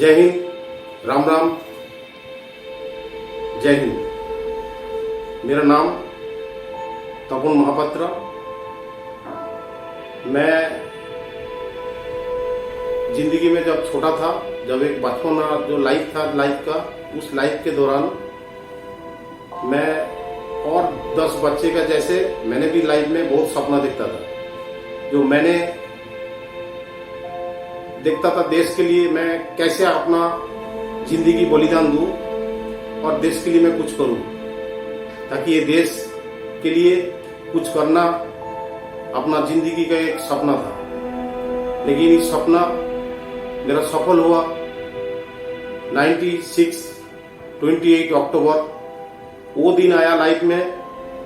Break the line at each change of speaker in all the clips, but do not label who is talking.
जय हिंद, राम राम, जय हिंद। मेरा नाम तपन महापात्रा। मैं जिंदगी में जब छोटा था, जब एक बचपना जो लाइफ था लाइफ का, उस लाइफ के दौरान मैं और 10 बच्चे का जैसे मैंने भी लाइफ में बहुत सपना देखता था। जो मैंने देखता था देश के लिए मैं कैसे अपना जिंदगी बलिदान दूं और देश के लिए मैं कुछ करूं, ताकि ये देश के लिए कुछ करना अपना जिंदगी का एक सपना था। लेकिन ये सपना मेरा सफल हुआ। 28 अक्टूबर वो दिन आया लाइफ में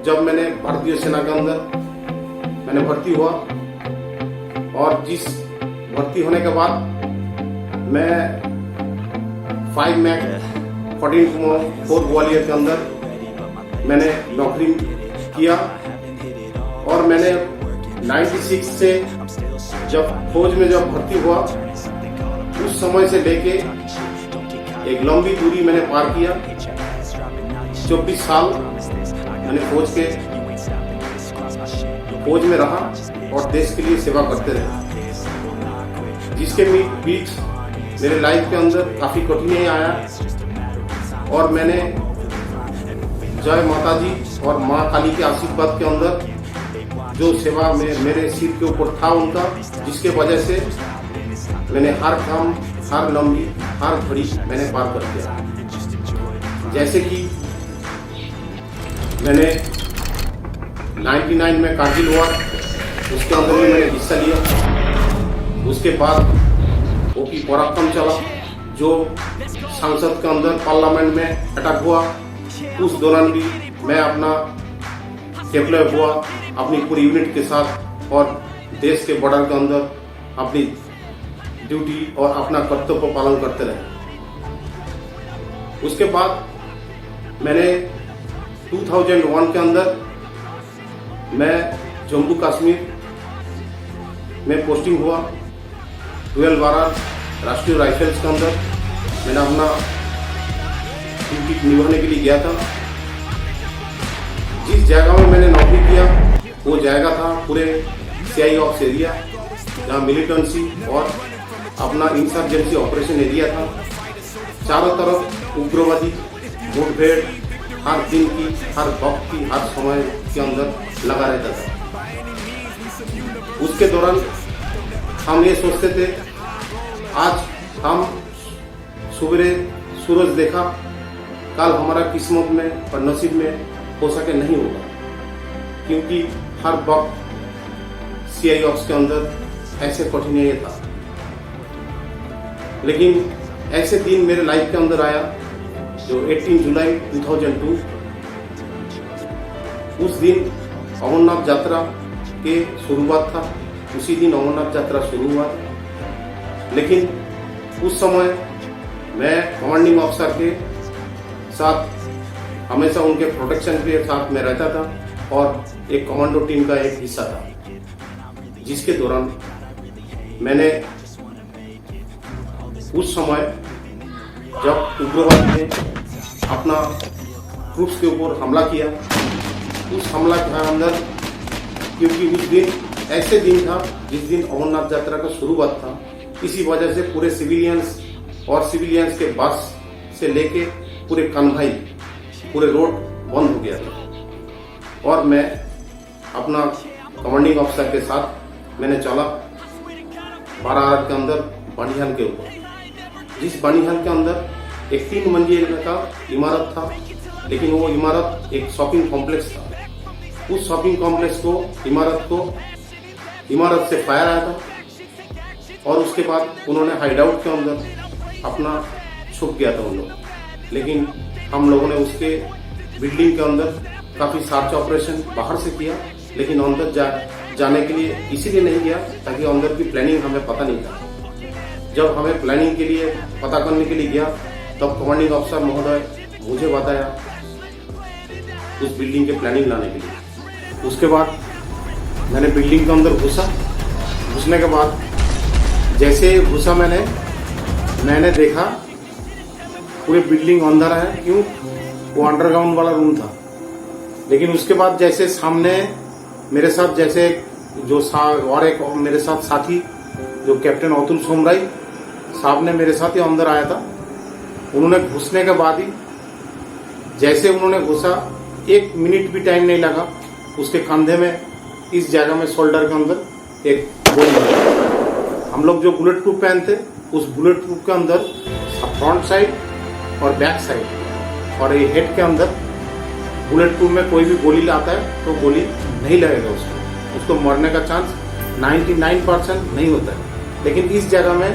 जब मैंने भारतीय सेना के अंदर मैंने भर्ती हुआ। और जिस भर्ती होने के बाद मैं 5 मैक 14 ग्वालियर के अंदर मैंने नौकरी किया। और मैंने 96 से जब फौज में जब भर्ती हुआ, उस समय से लेके एक लंबी दूरी मैंने पार किया। 24 साल मैंने फौज में रहा और देश के लिए सेवा करते रहे, जिसके बीच मेरे लाइफ के अंदर काफी कठिनाई आया। और मैंने जय माता जी और माँ काली के आशीर्वाद के अंदर जो सेवा में मेरे सिर के ऊपर था उनका, जिसके वजह से मैंने हर काम, हर लंबी, हर घड़ी मैंने पार कर दिया। जैसे कि मैंने 99 में कारगिल हुआ, उसके अंदर भी मैंने हिस्सा लिया। उसके बाद ओपी पराक्रम चला, जो संसद के अंदर पार्लियामेंट में अटैक हुआ। उस दौरान भी मैं अपना डिप्लॉय हुआ अपनी पूरी यूनिट के साथ और देश के बॉर्डर के अंदर अपनी ड्यूटी और अपना कर्तव्य को पालन करते रहे। उसके बाद मैंने 2001 के अंदर मैं जम्मू कश्मीर में पोस्टिंग हुआ। 12 राष्ट्रीय राइफल्स के अंदर मैंने अपना ड्यूटी निभाने के लिए गया था। जिस जगह में मैंने नौकरी किया वो जगह था पूरे CI ऑप्स एरिया, जहाँ मिलिटेंसी और अपना इंसर्जेंसी ऑपरेशन एरिया था। चारों तरफ उग्रवादी मुठभेड़ हर दिन की, हर वक्त की, हर समय के अंदर लगा रहता था। उसके दौरान हम ये सोचते थे आज हम सुबह सूरज देखा, कल हमारा किस्मत में और नसीब में हो सके नहीं होगा, क्योंकि हर वक्त CI ऑप्स के अंदर ऐसे कठिनाई था। लेकिन ऐसे दिन मेरे लाइफ के अंदर आया जो 18 जुलाई 2002, उस दिन अमरनाथ यात्रा के शुरुआत था। उसी दिन अमरनाथ यात्रा शुरू हुआ। लेकिन उस समय मैं कमांडिंग ऑफिसर के साथ हमेशा उनके प्रोटेक्शन के साथ में रहता था और एक कमांडो टीम का एक हिस्सा था, जिसके दौरान मैंने उस समय जब उग्रवादी ने अपना ट्रूप्स के ऊपर हमला किया, उस हमला के अंदर, क्योंकि उस दिन ऐसे दिन था जिस दिन अमरनाथ यात्रा का शुरुआत था, इसी वजह से पूरे सिविलियंस के बस से लेके पूरे कन्वाई, पूरे रोड बंद हो गया था। और मैं अपना कमांडिंग ऑफिसर के साथ मैंने चला बारार के अंदर बनिहाल के ऊपर, जिस बनिहाल के अंदर एक 3 मंजिल का इमारत था। लेकिन वो इमारत एक शॉपिंग कॉम्प्लेक्स था। उस शॉपिंग कॉम्प्लेक्स को इमारत से फायर आया था और उसके बाद उन्होंने हाइडआउट के अंदर अपना छुप गया था उन लोग। लेकिन हम लोगों ने उसके बिल्डिंग के अंदर काफ़ी सर्च ऑपरेशन बाहर से किया, लेकिन अंदर जाने के लिए इसीलिए नहीं गया ताकि अंदर की प्लानिंग हमें पता नहीं था। जब हमें प्लानिंग के लिए पता करने के लिए गया, तब कमांडिंग ऑफिसर महोदय मुझे बताया उस बिल्डिंग के प्लानिंग लाने के लिए। उसके बाद मैंने बिल्डिंग के अंदर घुसने के बाद जैसे घुसा मैंने, मैंने देखा पूरे बिल्डिंग अंदर है, क्यों? वो अंडरग्राउंड वाला रूम था। लेकिन उसके बाद जैसे सामने मेरे साथ जैसे और एक मेरे साथ साथी जो कैप्टन अतुल सोमराई साहब ने मेरे साथ ही अंदर आया था। उन्होंने घुसने के बाद ही जैसे उन्होंने घुसा, 1 मिनट भी टाइम नहीं लगा, उसके कंधे में इस जगह में शोल्डर के अंदर एक गोली लगा। हम लोग जो बुलेट प्रूफ पहनते, उस बुलेट प्रूफ के अंदर फ्रंट साइड और बैक साइड और ये हेड के अंदर बुलेट प्रूफ में कोई भी गोली लाता है तो गोली नहीं लगेगा उसको मरने का चांस 99% नहीं होता है। लेकिन इस जगह में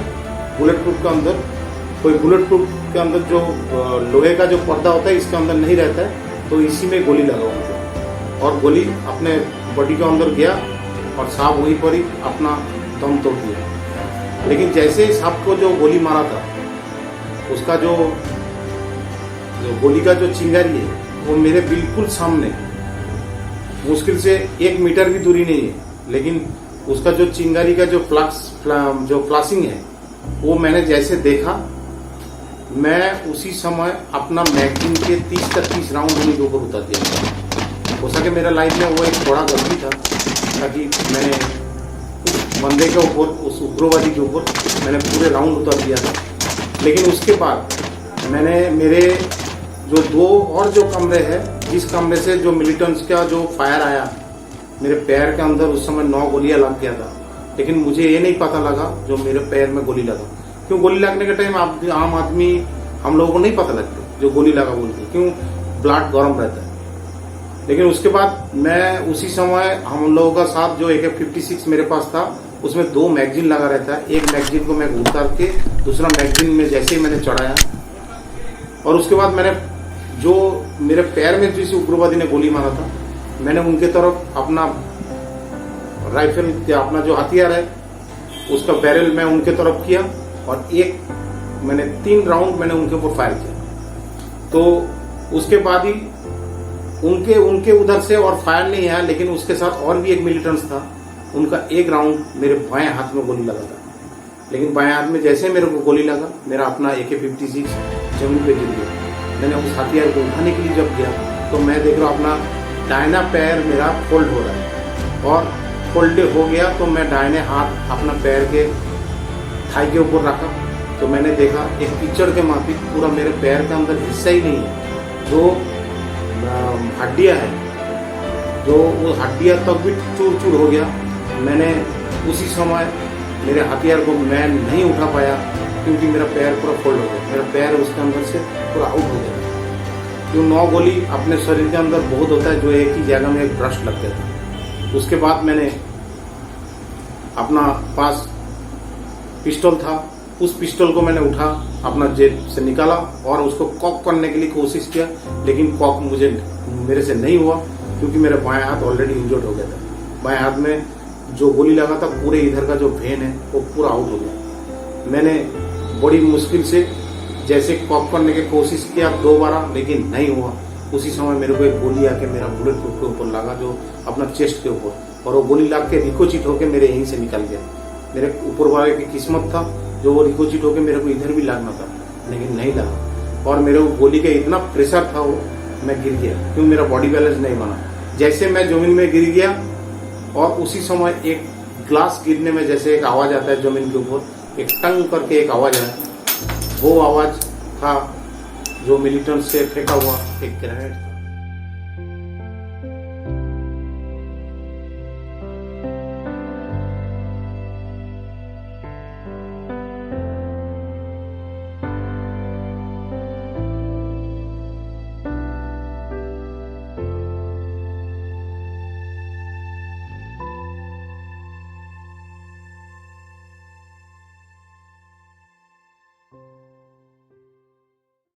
बुलेट प्रूफ के अंदर कोई बुलेट प्रूफ के अंदर जो लोहे का जो पर्दा होता है इसके अंदर नहीं रहता है, तो इसी में गोली लगा उनको और गोली अपने बॉडी के अंदर गया और साहब वहीं पर ही अपना दम तोड़ दिया। लेकिन जैसे ही साहब को जो गोली मारा था, उसका जो गोली का जो चिंगारी है वो मेरे बिल्कुल सामने, मुश्किल से 1 मीटर भी दूरी नहीं है, लेकिन उसका जो चिंगारी का जो फ्लाशिंग है वो मैंने जैसे देखा, मैं उसी समय अपना मैगजीन के 30 राउंड उन्हीं के ऊपर उतार दिया। हो सके मेरा लाइफ में वो एक थोड़ा गलती था, ताकि मैंने उस बंदे के ऊपर, उस उग्रवादी के ऊपर मैंने पूरे राउंड उतार दिया था। लेकिन उसके बाद मैंने मेरे जो 2 और जो कमरे हैं, जिस कमरे से जो मिलिटेंट्स का जो फायर आया मेरे पैर के अंदर, उस समय 9 गोलियां लग गया था। लेकिन मुझे ये नहीं पता लगा जो मेरे पैर में गोली लगा। क्यों? गोली लगने के टाइम आम आदमी हम लोगों को नहीं पता लगता जो गोली लगा बोल के, क्यों? ब्लड गर्म रहता है। लेकिन उसके बाद मैं उसी समय हम लोगों का साथ जो AK-56 मेरे पास था, उसमें 2 मैगजीन लगा रहता है। एक मैगजीन को मैं उतार के दूसरा मैगजीन में जैसे ही मैंने चढ़ाया, और उसके बाद मैंने जो मेरे पैर में जिस उग्रवादी ने गोली मारा था, मैंने उनके तरफ अपना राइफल या अपना जो हथियार है उसका बैरल मैं उनके तरफ किया और मैंने 3 राउंड मैंने उनके ऊपर फायर किया। तो उसके बाद ही उनके उधर से और फायर नहीं आया, लेकिन उसके साथ और भी एक मिलिटेंट्स था, उनका 1 राउंड मेरे बाएं हाथ में गोली लगा था। लेकिन बाएं हाथ में जैसे मेरे को गोली लगा, मेरा अपना AK-56 जमीन पे गिर गया। मैंने उस हथियार को उठाने के लिए जब गया तो मैं देख रहा हूँ अपना दाहिना पैर मेरा फोल्ड हो रहा है, और फोल्ड हो गया तो मैं दाहिने हाथ अपना पैर के थाई के ऊपर रखा तो मैंने देखा एक कीचड़ के माफिक पूरा मेरे पैर के अंदर हिस्सा ही नहीं है, जो हड्डियां है, जो वो हड्डियां तक भी चूर चूर हो गया। मैंने उसी समय मेरे हथियार को मैं नहीं उठा पाया, क्योंकि मेरा पैर पूरा फोल्ड हो गया, मेरा पैर उसके अंदर से पूरा आउट हो गया। जो 9 गोली अपने शरीर के अंदर बहुत होता है, जो एक ही जगह में एक ब्रश लग गया था। उसके बाद मैंने अपना पास पिस्टल था, उस पिस्टल को मैंने उठा, अपना जेब से निकाला और उसको कॉक करने के लिए कोशिश किया, लेकिन कॉक मेरे से नहीं हुआ, क्योंकि मेरा बाएं हाथ ऑलरेडी इंजर्ड हो गया था। बाएं हाथ में जो गोली लगा था, पूरे इधर का जो वेन है वो पूरा आउट हो गया। मैंने बड़ी मुश्किल से जैसे कॉक करने की कोशिश किया 2 बार, लेकिन नहीं हुआ। उसी समय मेरे को एक गोली आके मेरा बुलेट प्रूफ के ऊपर लगा, जो अपना चेस्ट के ऊपर, और वो गोली लग के रिकोचिट होके मेरे यहीं से निकल गया। मेरे ऊपर वाले की किस्मत था जो वो रिकोचिट होके मेरे को इधर भी लगना था, लेकिन नहीं लगा। और मेरे को गोली का इतना प्रेशर था, वो मैं गिर गया, क्योंकि मेरा बॉडी बैलेंस नहीं बना। जैसे मैं जमीन में गिर गया, और उसी समय एक ग्लास गिरने में जैसे एक आवाज आता है जमीन के ऊपर, एक टंग करके एक आवाज आया, वो आवाज था जो मिलिटेंट से फेंका हुआ एक ग्रेनेड था।